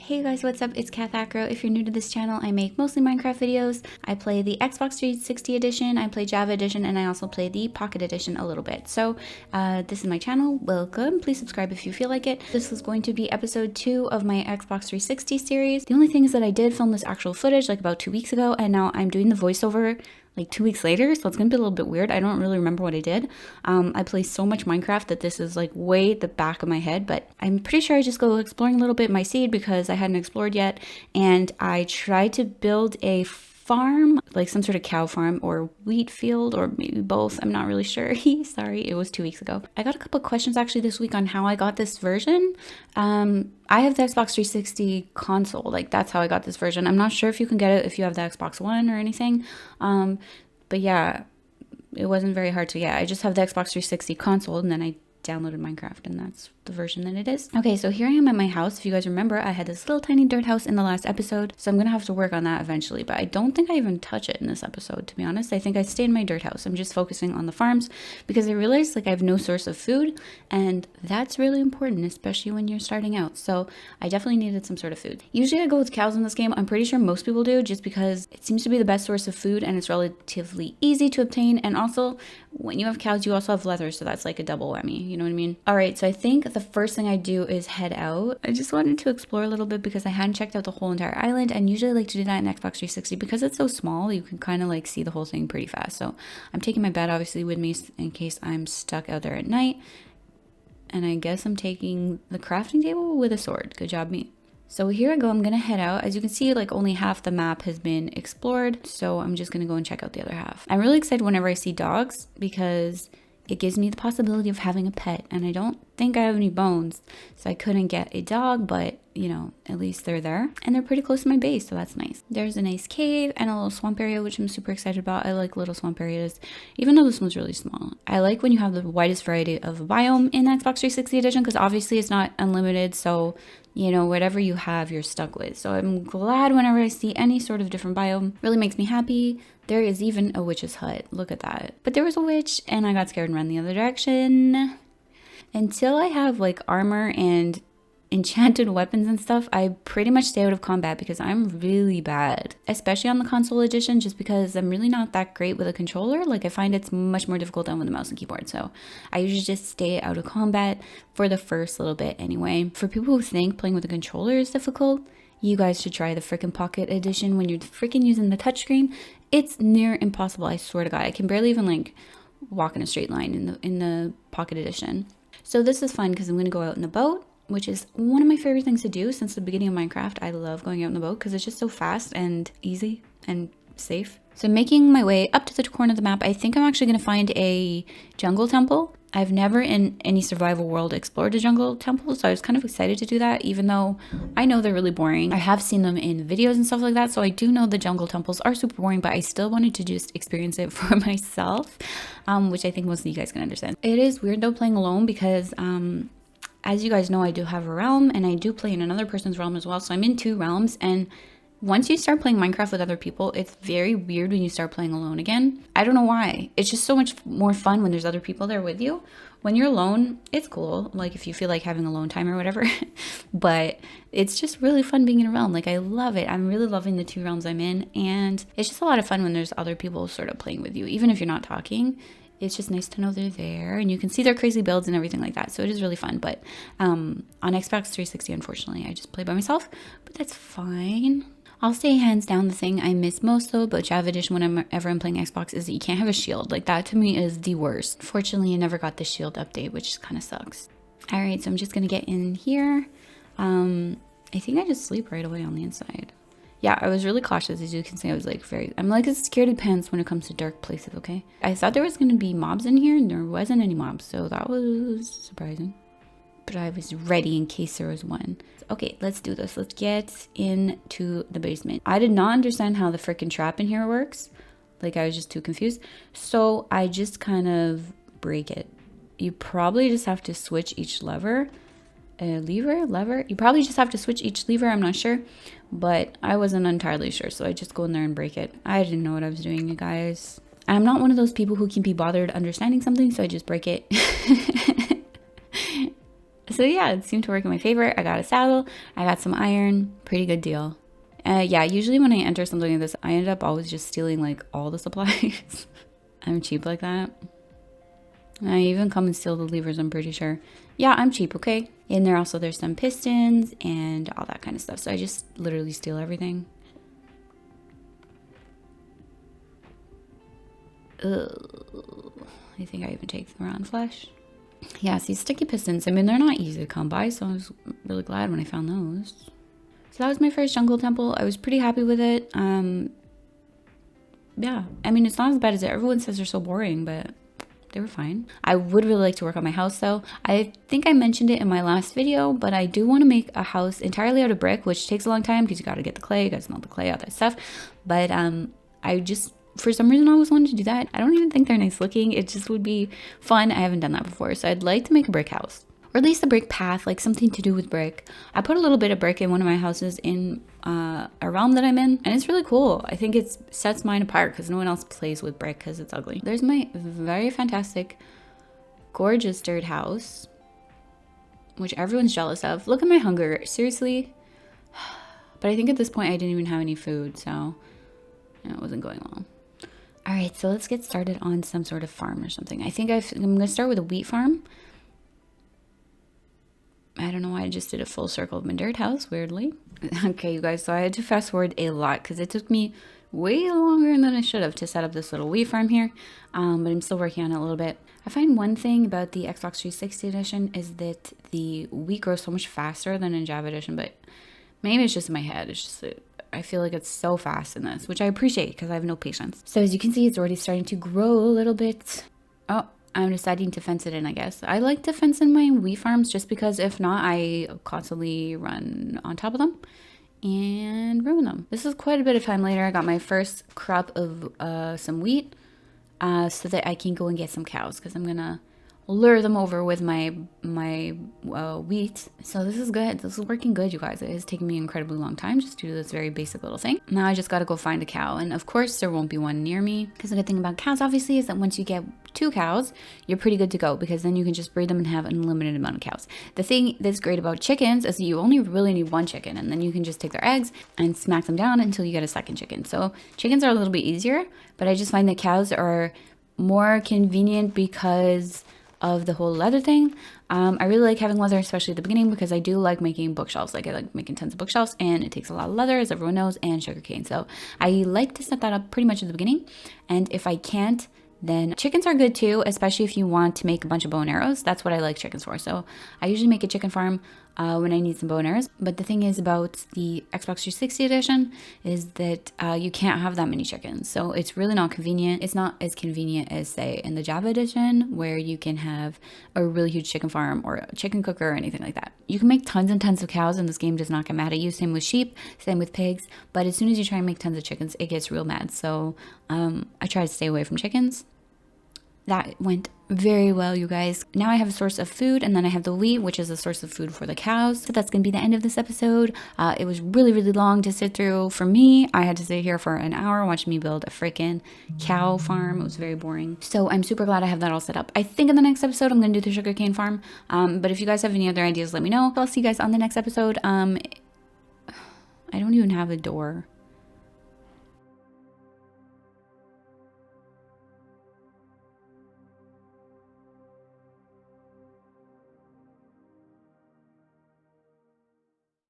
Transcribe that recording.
Hey guys, what's up? It's kathacro. If you're new to this channel, I make mostly Minecraft videos. I play the Xbox 360 edition, I play Java edition, and I also play the Pocket edition a little bit. So this is my channel. Welcome. Please subscribe if you feel like it. This is going to be episode 2 of my Xbox 360 series. The only thing is that I did film this actual footage like about 2 weeks ago, and now I'm doing the voiceover like 2 weeks later, so it's gonna be a little bit weird. I don't really remember what I did. I play so much Minecraft that this is like way at the back of my head, but I'm pretty sure I just go exploring a little bit my seed because I hadn't explored yet, and I tried to build a farm, like some sort of cow farm or wheat field, or maybe both. I'm not really sure. Sorry, it was 2 weeks ago. I got a couple of questions actually this week on how I got this version. I have the Xbox 360 console, like that's how I got this version. I'm not sure if you can get it if you have the Xbox One or anything, but yeah, it wasn't very hard to get. I just have the Xbox 360 console, and then I downloaded Minecraft, and that's the version that it is. Okay, so here I am at my house. If you guys remember, I had this little tiny dirt house in the last episode, so I'm gonna have to work on that eventually, but I don't think I even touch it in this episode, to be honest. I think I stay in my dirt house. I'm just focusing on the farms because I realized like I have no source of food, and that's really important, especially when you're starting out. So I definitely needed some sort of food. Usually I go with cows in this game. I'm pretty sure most people do, just because it seems to be the best source of food and it's relatively easy to obtain, and also when you have cows you also have leather, so that's like a double whammy, you know what I mean? All right, so I think the first thing I do is head out. I just wanted to explore a little bit because I hadn't checked out the whole entire island, and usually I like to do that in Xbox 360 because it's so small. You can kind of like see the whole thing pretty fast. So I'm taking my bed obviously with me in case I'm stuck out there at night, and I guess I'm taking the crafting table with a sword. Good job me. So here I go, I'm gonna head out. As you can see, like only half the map has been explored, so I'm just gonna go and check out the other half. I'm really excited whenever I see dogs because it gives me the possibility of having a pet, and I don't think I have any bones, so I couldn't get a dog, but you know, at least they're there, and they're pretty close to my base, so that's nice. There's a nice cave and a little swamp area, which I'm super excited about. I like little swamp areas, even though this one's really small. I like when you have the widest variety of biome in Xbox 360 edition, because obviously it's not unlimited, so you know, whatever you have, you're stuck with. So I'm glad whenever I see any sort of different biome. Really makes me happy. There is even a witch's hut. Look at that. But there was a witch, and I got scared and ran the other direction. Until I have like armor and enchanted weapons and stuff, I pretty much stay out of combat because I'm really bad, especially on the console edition, just because I'm really not that great with a controller. Like I find it's much more difficult than with the mouse and keyboard, so I usually just stay out of combat for the first little bit anyway. For people who think playing with a controller is difficult, you guys should try the freaking Pocket edition when you're freaking using the touchscreen. It's near impossible, I swear to God. I can barely even like walk in a straight line in the Pocket edition. So this is fun because I'm gonna go out in the boat, which is one of my favorite things to do since the beginning of Minecraft. I love going out in the boat because it's just so fast and easy and safe. So I'm making my way up to the corner of the map. I think I'm actually going to find a jungle temple. I've never in any survival world explored a jungle temple, so I was kind of excited to do that, even though I know they're really boring. I have seen them in videos and stuff like that, so I do know the jungle temples are super boring, but I still wanted to just experience it for myself, which I think most of you guys can understand. It is weird though playing alone because as you guys know, I do have a realm, and I do play in another person's realm as well. So I'm in 2 realms, and once you start playing Minecraft with other people, it's very weird when you start playing alone again. I don't know why. It's just so much more fun when there's other people there with you. When you're alone, it's cool, like if you feel like having alone time or whatever, but it's just really fun being in a realm. Like I love it. I'm really loving the 2 realms I'm in, and it's just a lot of fun when there's other people sort of playing with you, even if you're not talking. It's just nice to know they're there, and you can see their crazy builds and everything like that. So it is really fun. But on Xbox 360, unfortunately, I just play by myself, but that's fine. I'll say hands down the thing I miss most though about Java Edition whenever I'm playing Xbox is that you can't have a shield. Like that to me is the worst. Fortunately, I never got the shield update, which kind of sucks. All right, so I'm just gonna get in here. I think I just sleep right away on the inside. Yeah, I was really cautious. As you can see, I was like I'm like a scaredy pants when it comes to dark places, okay? I thought there was gonna be mobs in here, and there wasn't any mobs, so that was surprising. But I was ready in case there was one. Okay, let's do this. Let's get into the basement. I did not understand how the freaking trap in here works. Like I was just too confused. So I just kind of break it. You probably just have to switch each lever. Lever? You probably just have to switch each lever, I'm not sure. But I wasn't entirely sure, so I just go in there and break it. I didn't know what I was doing, you guys. I'm not one of those people who can be bothered understanding something, so I just break it. So yeah, it seemed to work in my favor. I got a saddle, I got some iron, pretty good deal. Yeah, usually when I enter something like this, I end up always just stealing like all the supplies. I'm cheap like that. I even come and steal the levers, I'm pretty sure. Yeah, I'm cheap, okay? And there's some pistons and all that kind of stuff. So I just literally steal everything. Ugh. I think I even take the round flesh. Yeah, see, sticky pistons, I mean, they're not easy to come by, so I was really glad when I found those. So that was my first jungle temple. I was pretty happy with it. Yeah, I mean, it's not as bad as everyone says they're so boring, but they were fine. I would really like to work on my house though. I think I mentioned it in my last video, but I do want to make a house entirely out of brick, which takes a long time because you got to get the clay, you got to smelt the clay, all that stuff. But I just, for some reason, I always wanted to do that. I don't even think they're nice looking. It just would be fun. I haven't done that before. So I'd like to make a brick house, or at least a brick path, like something to do with brick. I put a little bit of brick in one of my houses in a realm that I'm in, and it's really cool. I think it sets mine apart because no one else plays with brick because it's ugly. There's my very fantastic, gorgeous dirt house, which everyone's jealous of. Look at my hunger, seriously. But I think at this point I didn't even have any food, so it wasn't going well. All right, so let's get started on some sort of farm or something. I think I'm gonna start with a wheat farm. I don't know why I just did a full circle of my dirt house, weirdly. Okay, you guys, so I had to fast forward a lot because it took me way longer than I should have to set up this little wheat farm here. But I'm still working on it a little bit. I find one thing about the Xbox 360 edition is that the wheat grows so much faster than in Java edition, but maybe it's just in my head. It's just I feel like it's so fast in this, which I appreciate because I have no patience. So as you can see, it's already starting to grow a little bit. Oh, I'm deciding to fence it in, I guess. I like to fence in my wheat farms just because if not, I constantly run on top of them and ruin them. This is quite a bit of time later. I got my first crop of some wheat so that I can go and get some cows because I'm gonna lure them over with my wheat. So this is good. This is working good, you guys. It is taking me an incredibly long time just to do this very basic little thing. Now I just got to go find a cow, and of course there won't be one near me because the good thing about cows obviously is that once you get 2 cows, you're pretty good to go because then you can just breed them and have an unlimited amount of cows. The thing that's great about chickens is that you only really need 1 chicken, and then you can just take their eggs and smack them down until you get a second chicken. So chickens are a little bit easier, but I just find that cows are more convenient because of the whole leather thing. I really like having leather, especially at the beginning, because I do like making bookshelves. Like I like making tons of bookshelves, and it takes a lot of leather, as everyone knows, and sugarcane. So I like to set that up pretty much at the beginning. And if I can't, then chickens are good too, especially if you want to make a bunch of bow and arrows. That's what I like chickens for. So I usually make a chicken farm when I need some bow and arrows. But the thing is about the Xbox 360 edition is that you can't have that many chickens. So it's really not convenient. It's not as convenient as, say, in the Java edition, where you can have a really huge chicken farm or a chicken cooker or anything like that. You can make tons and tons of cows, and this game does not get mad at you. Same with sheep, same with pigs. But as soon as you try and make tons of chickens, it gets real mad. So I try to stay away from chickens. That went very well, you guys. Now I have a source of food, and then I have the wheat, which is a source of food for the cows. So that's gonna be the end of this episode. It was really, really long to sit through. For me, I had to sit here for an hour watching me build a freaking cow farm. It was very boring. So I'm super glad I have that all set up. I think in the next episode, I'm gonna do the sugarcane farm. But if you guys have any other ideas, let me know. I'll see you guys on the next episode. I don't even have a door.